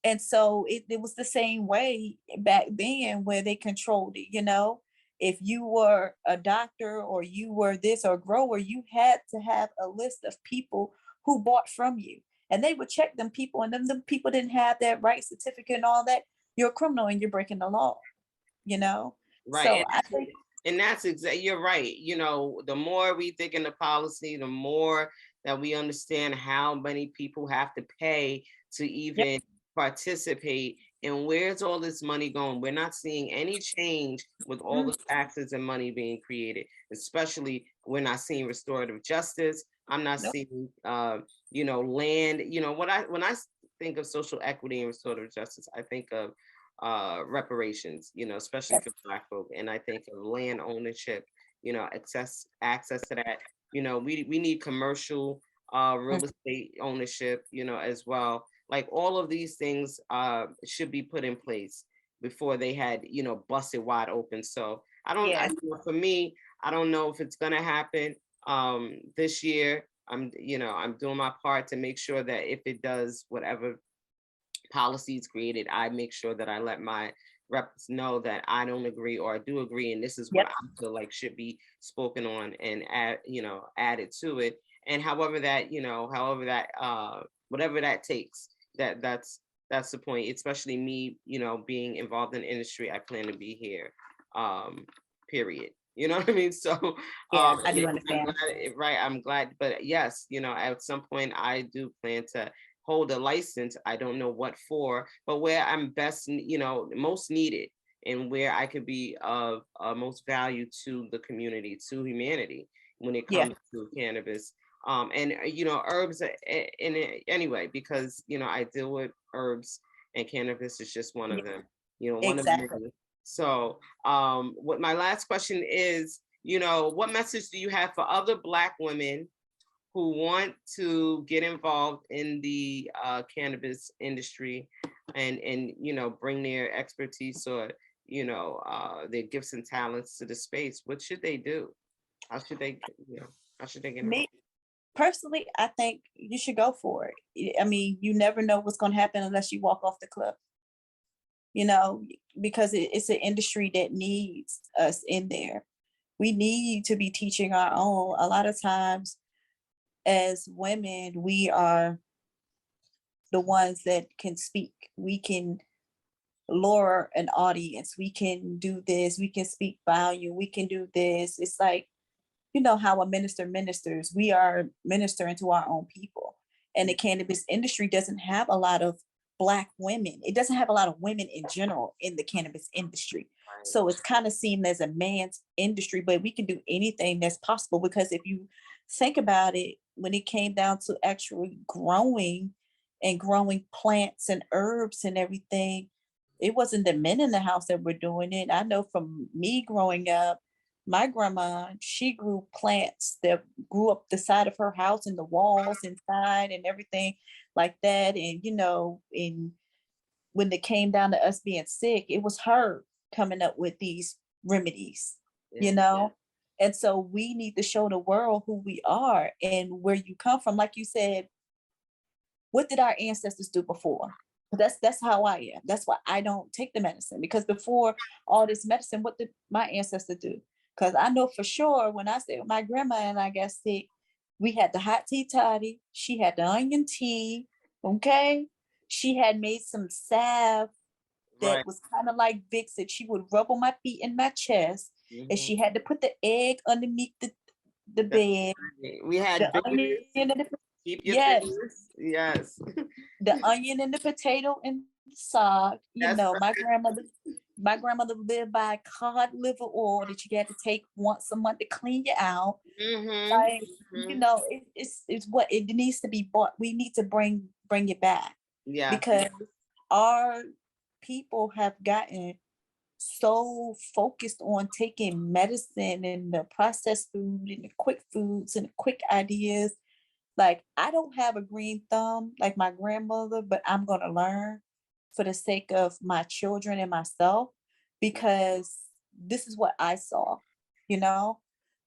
And so it was the same way back then where they controlled it, you know. If you were a doctor or you were this or grower, you had to have a list of people who bought from you. And they would check them people, and them people didn't have that right certificate and all that. You're a criminal and you're breaking the law, you know. right. So I think And that's exactly, you're right. The more we think in the policy, the more that we understand how many people have to pay to yep, even participate. And where's all this money going? We're not seeing any change with all mm, the taxes and money being created, especially we're not seeing restorative justice. I'm not nope, seeing, land. When I think of social equity and restorative justice, I think of reparations, especially yep, for Black folk. And I think of land ownership, access to that. We need commercial mm, real estate ownership, as well. Like all of these things should be put in place before they had, busted wide open. So yeah, for me, I don't know if it's gonna happen this year. I'm doing my part to make sure that if it does, whatever policies created, I make sure that I let my reps know that I don't agree or I do agree, and this is what yep, I feel like should be spoken on and added to it. And whatever that takes, that's the point. Especially me, being involved in the industry, I plan to be here. Period. You know what I mean? So, yeah, I do I'm understand. glad, right? I'm glad, but yes, at some point I do plan to hold a license. I don't know what for, but where I'm best, most needed, and where I could be of most value to the community, to humanity, when it Yeah, comes to cannabis. And herbs anyway, because I deal with herbs, and cannabis is just one yeah, of them. One of exactly. many. So, what my last question is, what message do you have for other Black women who want to get involved in the cannabis industry, and bring their expertise or their gifts and talents to the space? What should they do? How should they, how should they get Me, involved? Personally, I think you should go for it. I mean, you never know what's going to happen unless you walk off the cliff, you know, because it's an industry that needs us in there. We need to be teaching our own. A lot of times, as women, we are the ones that can speak. We can lure an audience. We can do this. We can speak volume. We can do this. It's like, you know how a minister ministers. We are ministering to our own people. And the cannabis industry doesn't have a lot of Black women. It doesn't have a lot of women in general in the cannabis industry. So it's kind of seen as a man's industry, but we can do anything that's possible because if you think about it, when it came down to actually growing and growing plants and herbs and everything, it wasn't the men in the house that were doing it. I know from me growing up, my grandma, she grew plants that grew up the side of her house and the walls inside and everything like that. And, you know, when it came down to us being sick, it was her coming up with these remedies, you know? And so we need to show the world who we are and where you come from. Like you said, what did our ancestors do before? That's how I am. That's why I don't take the medicine, because before all this medicine, what did my ancestor do? Because I know for sure when I say my grandma and I got sick, we had the hot tea toddy. She had the onion tea. Okay. She had made some salve that was kind of like Vicks that she would rub on my feet and my chest. And she had to put the egg underneath the bed. We had The onion and the, keep your yes, fingers. Yes. the onion and the potato and the sod. You That's know, right. my grandmother lived by cod liver oil that you had to take once a month to clean you out. Like, you know, it's what it needs to be bought. We need to bring it back. Yeah. Because our people have gotten so focused on taking medicine and the processed food and the quick foods and the quick ideas. Like, I don't have a green thumb like my grandmother, but I'm going to learn for the sake of my children and myself, because this is what I saw, you know?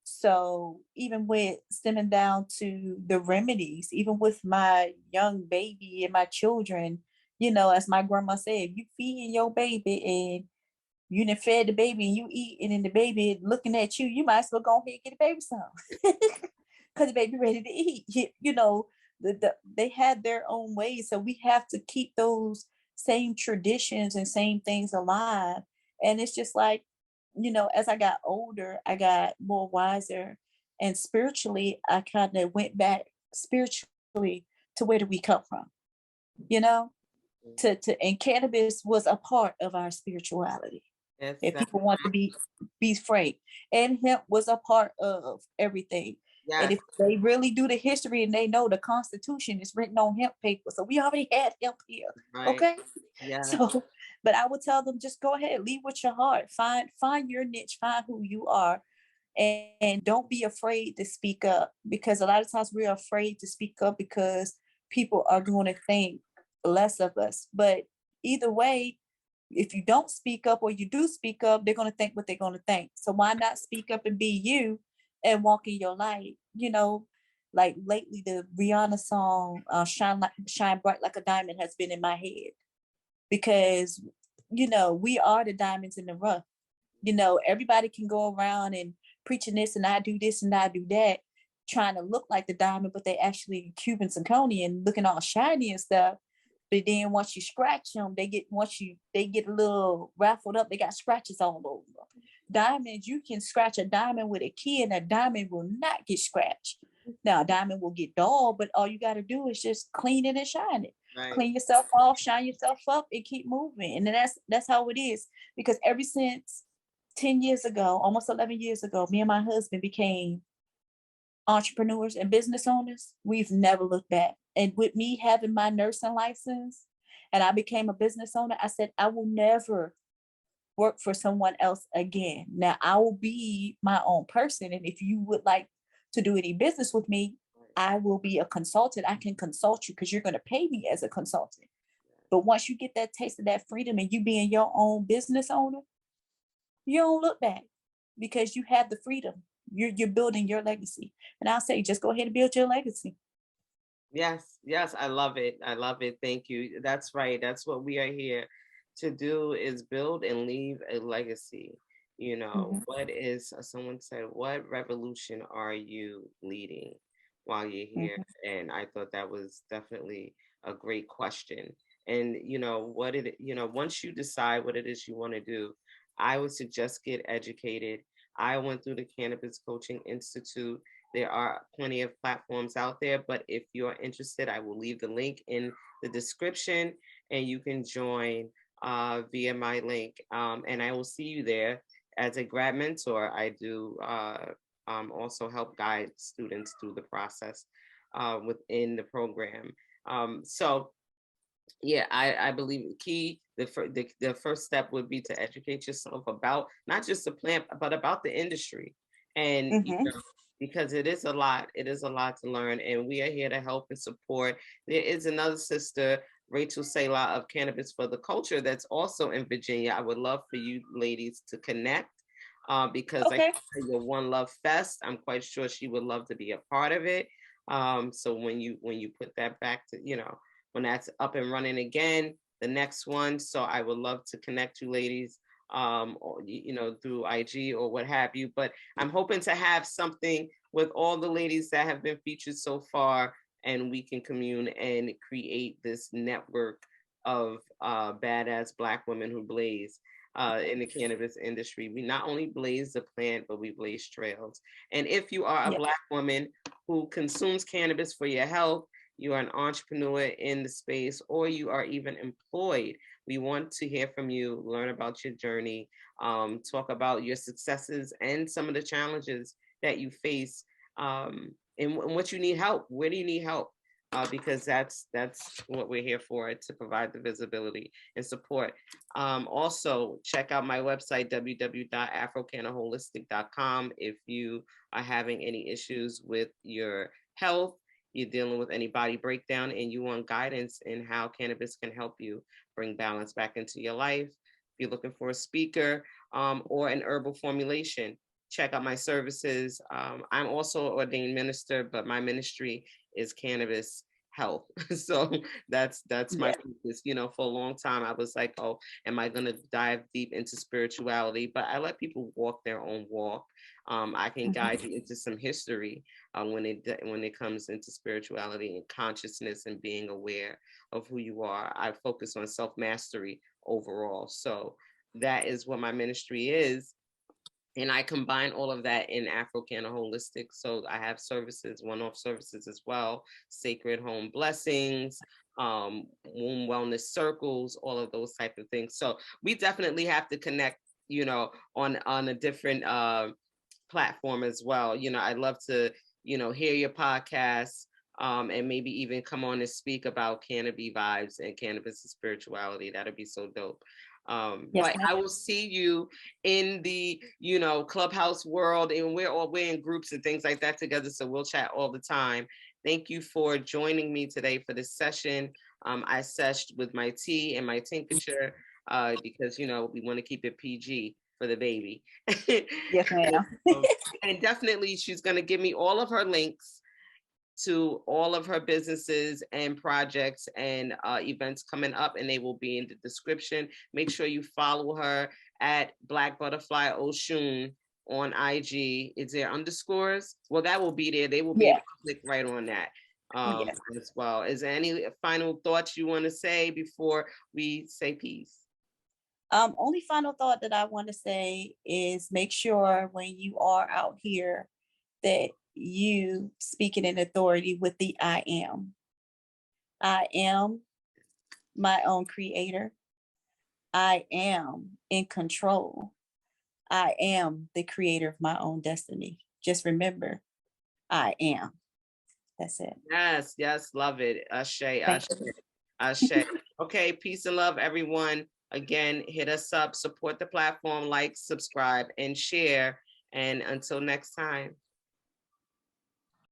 So even with stemming down to the remedies, even with my young baby and my children, you know, as my grandma said, you feeding your baby and you done fed the baby and you eating and the baby looking at you, you might as well go ahead and get the baby some. Because the baby ready to eat. You know, they had their own ways. So we have to keep those same traditions and same things alive. And it's just like, you know, as I got older, I got more wiser. And spiritually, I kind of went back spiritually to where do we come from? You know? And cannabis was a part of our spirituality. If people want to be free. And hemp was a part of everything. And if they really do the history and they know the Constitution is written on hemp paper, so we already had hemp here. Okay. Yeah. So, but I would tell them, just go ahead, lead with your heart, find your niche, find who you are, and don't be afraid to speak up, because a lot of times we're afraid to speak up because people are going to think less of us. But either way, if you don't speak up or you do speak up, they're going to think what they're going to think. So why not speak up and be you and walk in your light? You know, like lately the Rihanna song, Shine Bright Like a Diamond, has been in my head, because, you know, we are the diamonds in the rough. You know, everybody can go around and preaching this and I do this and I do that, trying to look like the diamond, but they actually Cuban zirconia and looking all shiny and stuff. But then once you scratch them, they get a little raffled up. They got scratches all over. Diamonds, you can scratch a diamond with a key, and a diamond will not get scratched. Now, a diamond will get dull, but all you got to do is just clean it and shine it. Right. Clean yourself off, shine yourself up, and keep moving. And that's how it is. Because ever since 10 years ago, almost 11 years ago, me and my husband became entrepreneurs and business owners. We've never looked back. And with me having my nursing license and I became a business owner, I said, I will never work for someone else again. Now I will be my own person. And if you would like to do any business with me, I will be a consultant. I can consult you because you're going to pay me as a consultant. But once you get that taste of that freedom and you being your own business owner, you don't look back because you have the freedom. You're building your legacy. And I'll say, just go ahead and build your legacy. Yes, yes, I love it. I love it. Thank you. That's right. That's what we are here to do, is build and leave a legacy. You know, Mhm, what is, someone said, what revolution are you leading while you're here? mhm. And I thought that was definitely a great question. And once you decide what it is you want to do, I would suggest get educated. I went through the Cannabis Coaching Institute. There are plenty of platforms out there, but if you're interested, I will leave the link in the description and you can join via my link. And I will see you there as a grad mentor. I do also help guide students through the process within the program. So yeah, I believe the first step would be to educate yourself about not just the plant, but about the industry. And Mhm. because it is a lot to learn, and we are here to help and support. There is another sister, Rachel Selah of Cannabis for the Culture, that's also in Virginia. I would love for you ladies to connect, because like Okay. your One Love Fest, I'm quite sure she would love to be a part of it. So when you put that back to, when that's up and running again, the next one. So I would love to connect you ladies, or, through IG or what have you. But I'm hoping to have something with all the ladies that have been featured so far, and we can commune and create this network of badass Black women who blaze in the cannabis industry. We not only blaze the plant, but we blaze trails. And if you are a Yeah. Black woman who consumes cannabis for your health, you are an entrepreneur in the space, or you are even employed, we want to hear from you, learn about your journey, talk about your successes and some of the challenges that you face, and what you need help. Where do you need help? Because that's what we're here for, to provide the visibility and support. Also, check out my website, www.afrocanaholistic.com, if you are having any issues with your health, you're dealing with any body breakdown, and you want guidance in how cannabis can help you bring balance back into your life. If you're looking for a speaker, or an herbal formulation, check out my services. I'm also an ordained minister, but my ministry is cannabis health. So that's my Yeah. focus. For a long time, I was like, oh, am I going to dive deep into spirituality? But I let people walk their own walk. I can Mhm. guide you into some history when it comes into spirituality and consciousness and being aware of who you are. I focus on self mastery overall. So that is what my ministry is. And I combine all of that in Afro-Canna Holistic. So I have services, one-off services as well, sacred home blessings, womb wellness circles, all of those type of things. So we definitely have to connect, on a different platform as well. I'd love to, hear your podcasts, and maybe even come on and speak about Cannabee Vibes and cannabis and spirituality. That'd be so dope. Yes, But ma'am. I will see you in the, clubhouse world, and we're in groups and things like that together. So we'll chat all the time. Thank you for joining me today for this session. I seshed with my tea and my tincture, because, we want to keep it PG for the baby. Yes, ma'am. Um, and definitely, she's going to give me all of her links to all of her businesses and projects and events coming up, and they will be in the description. Make sure you follow her at Black Butterfly Oshun on IG. Is there underscores? Well, that will be there. They will be able Yeah. to click right on that, Yes. as well. Is there any final thoughts you want to say before we say peace? Only final thought that I want to say is make sure when you are out here that you speaking in authority with the I am. I am my own creator. I am in control. I am the creator of my own destiny. Just remember, I am. That's it. Yes, yes, love it. Ashe, Thank Ashe, you. Ashe. Okay, peace and love, everyone. Again, hit us up, support the platform, like, subscribe, and share. And until next time.